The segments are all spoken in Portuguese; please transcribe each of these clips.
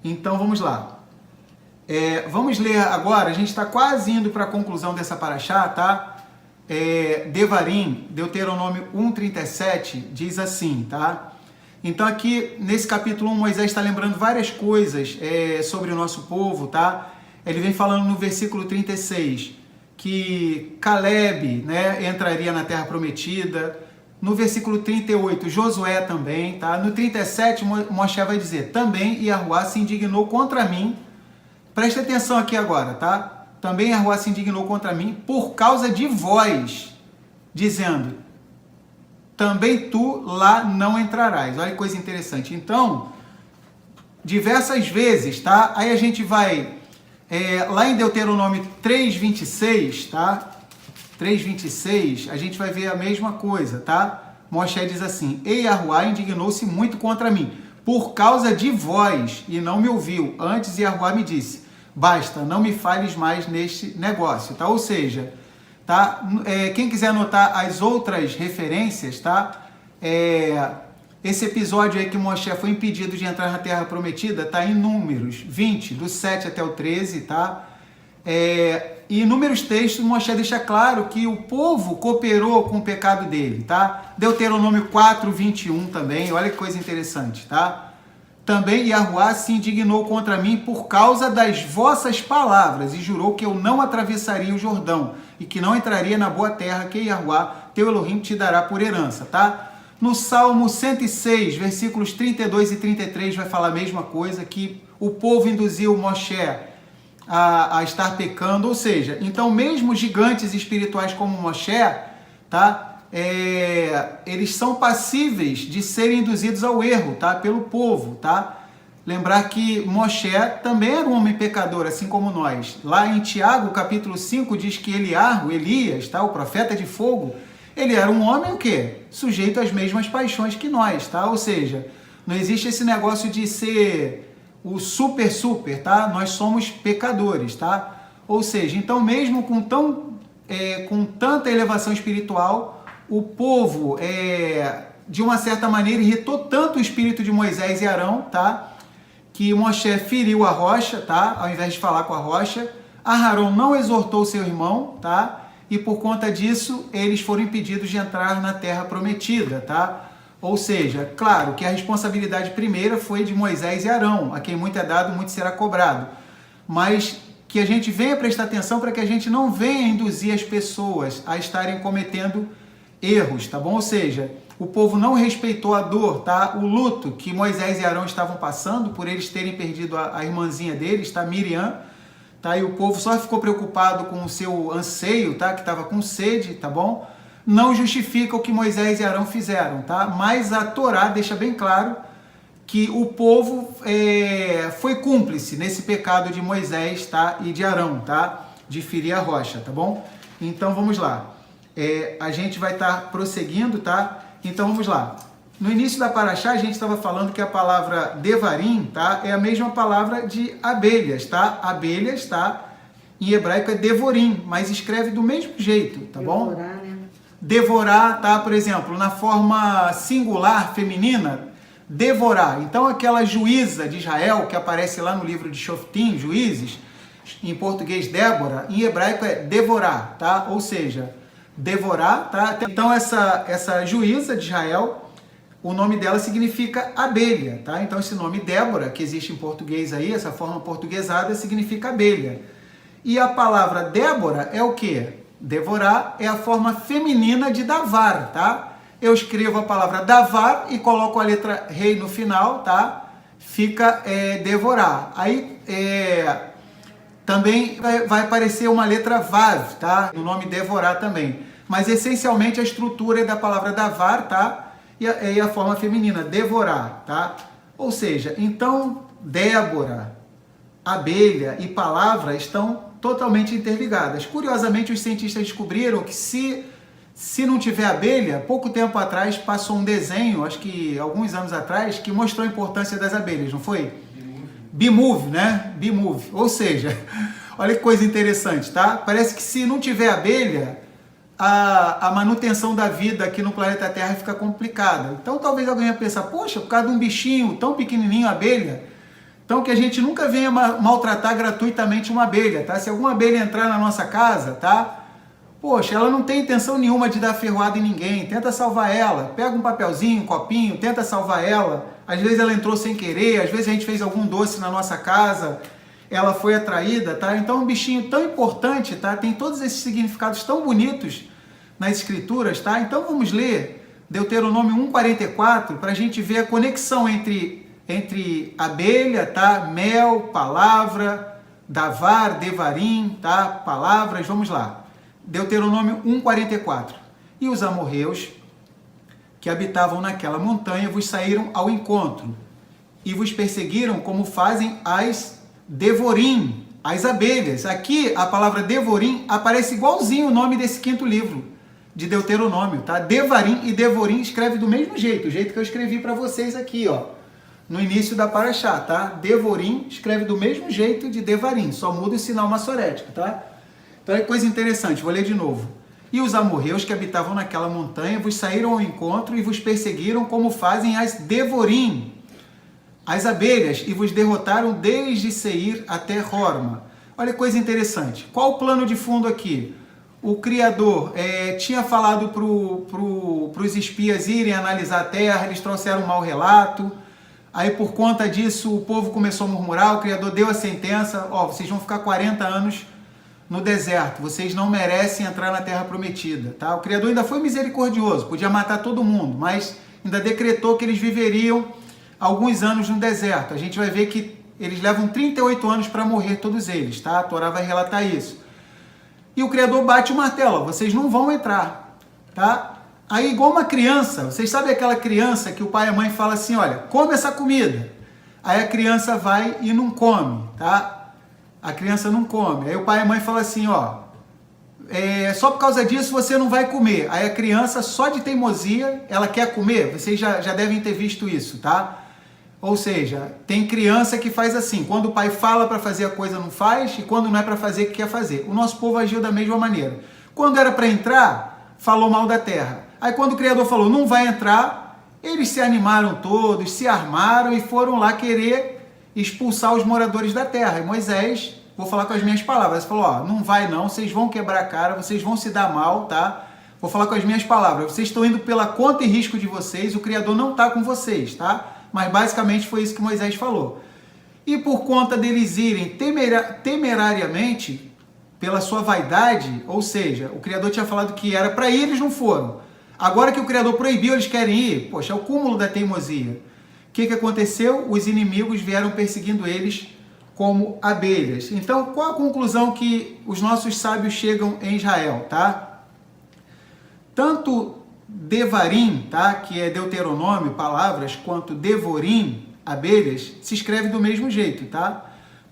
Então vamos lá. Vamos ler agora, a gente está quase indo para a conclusão dessa paraxá, tá? Devarim, Deuteronômio 1:37, diz assim, tá? Então aqui, nesse capítulo 1, Moisés está lembrando várias coisas sobre o nosso povo, tá? Ele vem falando no versículo 36, que Caleb, né, entraria na terra prometida. No versículo 38, Josué também, tá? No 37, Moshe vai dizer, também Yahuá se indignou contra mim. Preste atenção aqui agora, tá? Também Yahuá se indignou contra mim por causa de vós, dizendo, também tu lá não entrarás. Olha que coisa interessante. Então, diversas vezes, tá? Aí a gente vai lá em Deuteronômio 3:26, tá? 3:26, a gente vai ver a mesma coisa, tá? Moshe diz assim, e Yahuá indignou-se muito contra mim, por causa de vós, e não me ouviu. Antes Yahuá me disse, basta, não me fales mais neste negócio, tá? Ou seja, tá? Quem quiser anotar as outras referências, tá? Esse episódio aí que Moshe foi impedido de entrar na Terra Prometida, tá em Números 20, do 7 até o 13, tá? E inúmeros textos, Moshe deixa claro que o povo cooperou com o pecado dele, tá? Deuteronômio 4:21 também, olha que coisa interessante, tá? Também Yahuá se indignou contra mim por causa das vossas palavras e jurou que eu não atravessaria o Jordão e que não entraria na boa terra que Yahuá, teu Elohim, te dará por herança, tá? No Salmo 106, versículos 32 e 33, vai falar a mesma coisa, que o povo induziu Moshe a estar pecando, ou seja, então mesmo gigantes espirituais como Moshe, tá? Eles são passíveis de serem induzidos ao erro, tá? Pelo povo, tá? Lembrar que Moshe também era um homem pecador, assim como nós. Lá em Tiago, capítulo 5, diz que Elias, tá? O profeta de fogo, ele era um homem o quê? Sujeito às mesmas paixões que nós, tá? Ou seja, não existe esse negócio de ser o super, tá? Nós somos pecadores, tá? Ou seja, então mesmo com tanta elevação espiritual, o povo, de uma certa maneira, irritou tanto o espírito de Moisés e Arão, tá? Que Moshe feriu a rocha, tá? Ao invés de falar com a rocha. Aharon não exortou seu irmão, tá? E por conta disso, eles foram impedidos de entrar na terra prometida, tá? Ou seja, claro que a responsabilidade primeira foi de Moisés e Arão, a quem muito é dado, muito será cobrado. Mas que a gente venha prestar atenção para que a gente não venha induzir as pessoas a estarem cometendo erros, tá bom? Ou seja, o povo não respeitou a dor, tá? O luto que Moisés e Arão estavam passando por eles terem perdido a irmãzinha deles, tá? Miriam, tá? E o povo só ficou preocupado com o seu anseio, tá? Que estava com sede, tá bom? Não justifica o que Moisés e Arão fizeram, tá? Mas a Torá deixa bem claro que o povo foi cúmplice nesse pecado de Moisés, tá? E de Arão, tá? De ferir a rocha, tá bom? Então vamos lá. A gente vai estar prosseguindo, tá? Então vamos lá. No início da paraxá a gente estava falando que a palavra devarim, tá? É a mesma palavra de abelhas, tá? Abelhas, tá? Em hebraico é devorim, mas escreve do mesmo jeito, tá bom? Devorar, né? Devorar, tá? Por exemplo, na forma singular feminina, devorar. Então aquela juíza de Israel que aparece lá no livro de Shoftim, Juízes, em português Débora, em hebraico é devorar, tá? Ou seja, devorar, tá? Então essa juíza de Israel, o nome dela significa abelha, tá? Então esse nome Débora, que existe em português aí, essa forma portuguesada, significa abelha. E a palavra Débora é o quê? Devorar é a forma feminina de davar, tá? Eu escrevo a palavra davar e coloco a letra rei no final, tá? Fica devorar. Aí também vai aparecer uma letra vav, tá? O nome devorar também. Mas essencialmente a estrutura é da palavra davar, tá? E a forma feminina, devorar, tá? Ou seja, então Débora, abelha e palavra estão totalmente interligadas. Curiosamente, os cientistas descobriram que se não tiver abelha, pouco tempo atrás passou um desenho, acho que alguns anos atrás, que mostrou a importância das abelhas, não foi? B-Move, né? B-Move. Ou seja, olha que coisa interessante, tá? Parece que se não tiver abelha, a manutenção da vida aqui no planeta Terra fica complicada. Então talvez alguém vai pensar, poxa, por causa de um bichinho tão pequenininho, abelha, Então, que a gente nunca venha maltratar gratuitamente uma abelha, tá? Se alguma abelha entrar na nossa casa, tá? Poxa, ela não tem intenção nenhuma de dar ferroada em ninguém, tenta salvar ela, pega um papelzinho, um copinho, tenta salvar ela. Às vezes ela entrou sem querer, às vezes a gente fez algum doce na nossa casa, ela foi atraída, tá? Então, um bichinho tão importante, tá? Tem todos esses significados tão bonitos nas escrituras, tá? Então, vamos ler Deuteronômio 1,44 para a gente ver a conexão entre abelha, tá? Mel, palavra, davar, devarim, tá? Palavras, vamos lá. Deuteronômio 1,44. E os amorreus que habitavam naquela montanha vos saíram ao encontro e vos perseguiram como fazem as devorim, as abelhas. Aqui a palavra devorim aparece igualzinho o nome desse quinto livro de Deuteronômio, tá? Devarim e devorim escreve do mesmo jeito, o jeito que eu escrevi para vocês aqui, ó, no início da paraxá, tá? Devorim escreve do mesmo jeito de devarim, só muda o sinal maçorético, tá? Então é coisa interessante, vou ler de novo. E os amorreus que habitavam naquela montanha vos saíram ao encontro e vos perseguiram como fazem as devorim, as abelhas, e vos derrotaram desde Seir até Horma. Olha que coisa interessante. Qual o plano de fundo aqui? O Criador tinha falado para os espias irem analisar a terra, eles trouxeram um mau relato. Aí por conta disso o povo começou a murmurar, o Criador deu a sentença, ó, vocês vão ficar 40 anos no deserto, vocês não merecem entrar na terra prometida, tá? O Criador ainda foi misericordioso, podia matar todo mundo, mas ainda decretou que eles viveriam alguns anos no deserto. A gente vai ver que eles levam 38 anos para morrer todos eles, tá? A Torá vai relatar isso. E o Criador bate o martelo, vocês não vão entrar, tá? Aí igual uma criança, vocês sabem aquela criança que o pai e a mãe falam assim, olha, come essa comida. Aí a criança vai e não come, tá? A criança não come. Aí o pai e a mãe falam assim, ó, só por causa disso você não vai comer. Aí a criança, só de teimosia, ela quer comer. Vocês já devem ter visto isso, tá? Ou seja, tem criança que faz assim, quando o pai fala para fazer a coisa não faz, e quando não é para fazer, que quer fazer. O nosso povo agiu da mesma maneira. Quando era para entrar, falou mal da terra. Aí quando o Criador falou, não vai entrar, eles se animaram todos, se armaram e foram lá querer expulsar os moradores da terra. E Moisés, vou falar com as minhas palavras, falou, ó, não vai não, vocês vão quebrar a cara, vocês vão se dar mal, tá? Vou falar com as minhas palavras, vocês estão indo pela conta e risco de vocês, o Criador não está com vocês, tá? Mas basicamente foi isso que Moisés falou. E por conta deles irem temerariamente, pela sua vaidade, ou seja, o Criador tinha falado que era para ir, eles não foram. Agora que o Criador proibiu, eles querem ir, poxa, é o cúmulo da teimosia. O que aconteceu? Os inimigos vieram perseguindo eles como abelhas. Então, qual a conclusão que os nossos sábios chegam em Israel, tá? Tanto devarim, tá, que é Deuteronômio, palavras, quanto devorim, abelhas, se escreve do mesmo jeito, tá?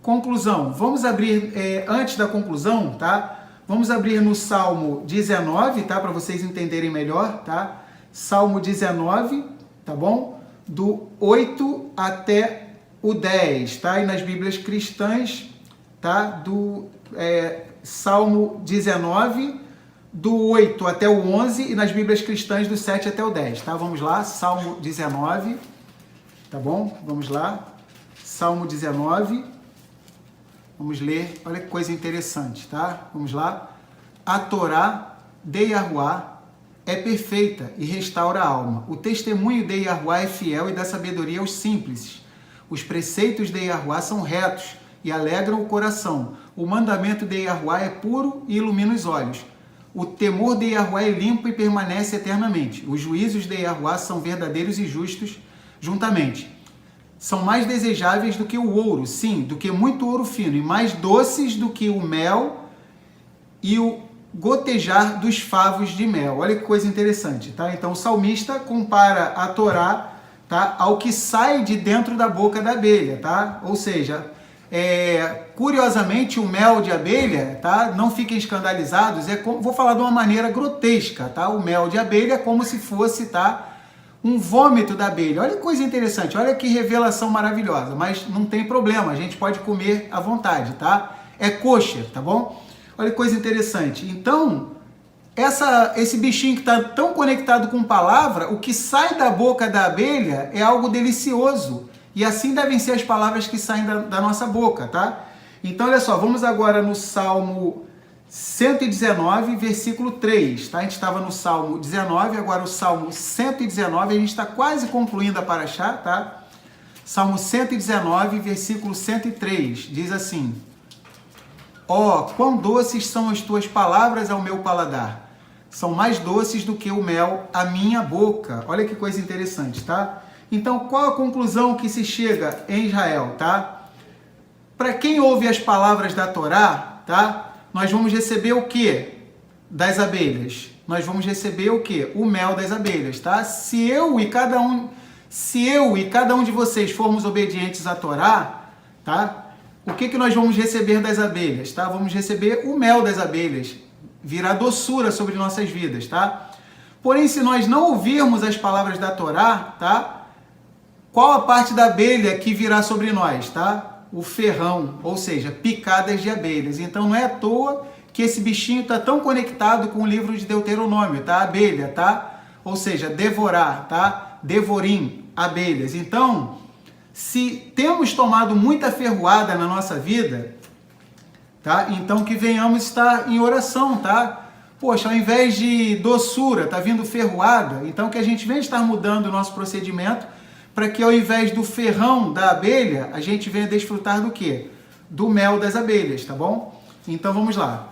Conclusão, vamos abrir, antes da conclusão, tá? Vamos abrir no Salmo 19, tá? Para vocês entenderem melhor, tá? Salmo 19, tá bom? Do 8 até o 10, tá? E nas Bíblias cristãs, tá? Do Salmo 19, do 8 até o 11, e nas Bíblias cristãs do 7 até o 10, tá? Vamos lá, Salmo 19, tá bom? Vamos lá, Salmo 19, vamos ler, olha que coisa interessante, tá? Vamos lá. A Torá de Yahuá é perfeita e restaura a alma. O testemunho de Yahuá é fiel e dá sabedoria aos simples. Os preceitos de Yahuá são retos e alegram o coração. O mandamento de Yahuá é puro e ilumina os olhos. O temor de Yahuá é limpo e permanece eternamente. Os juízos de Yahuá são verdadeiros e justos juntamente. São mais desejáveis do que o ouro, sim, do que muito ouro fino, e mais doces do que o mel e o gotejar dos favos de mel. Olha que coisa interessante, tá? Então o salmista compara a Torá, tá, ao que sai de dentro da boca da abelha, tá? Ou seja, curiosamente o mel de abelha, tá? Não fiquem escandalizados, vou falar de uma maneira grotesca, tá? O mel de abelha é como se fosse, tá, um vômito da abelha. Olha que coisa interessante, olha que revelação maravilhosa, mas não tem problema, a gente pode comer à vontade, tá? É kosher, tá bom? Olha que coisa interessante. Então, esse bichinho que está tão conectado com palavra, o que sai da boca da abelha é algo delicioso, E assim devem ser as palavras que saem da nossa boca, tá? Então, olha só, vamos agora no Salmo 119, versículo 3, tá? A gente estava no Salmo 19, agora o Salmo 119, a gente está quase concluindo a paraxá, tá? Salmo 119, versículo 103, diz assim: Ó, quão doces são as tuas palavras ao meu paladar, são mais doces do que o mel à minha boca. Olha que coisa interessante, tá? Então, qual a conclusão que se chega em Israel, tá? Para quem ouve as palavras da Torá, tá? Nós vamos receber o quê? Das abelhas. Nós vamos receber o quê? O mel das abelhas, tá? Se eu e cada um de vocês formos obedientes à Torá, tá? O que nós vamos receber das abelhas, tá? Vamos receber o mel das abelhas, virá doçura sobre nossas vidas, tá? Porém, se nós não ouvirmos as palavras da Torá, tá? Qual a parte da abelha que virá sobre nós, tá? O ferrão, ou seja, picadas de abelhas. Então não é à toa que esse bichinho está tão conectado com o livro de Deuteronômio, tá? Abelha, tá? Ou seja, devorar, tá? Devorim, abelhas. Então, se temos tomado muita ferroada na nossa vida, tá? Então que venhamos estar em oração, tá? Poxa, ao invés de doçura, tá vindo ferroada, então que a gente venha estar mudando o nosso procedimento para que ao invés do ferrão da abelha, a gente venha desfrutar do quê? Do mel das abelhas, tá bom? Então vamos lá.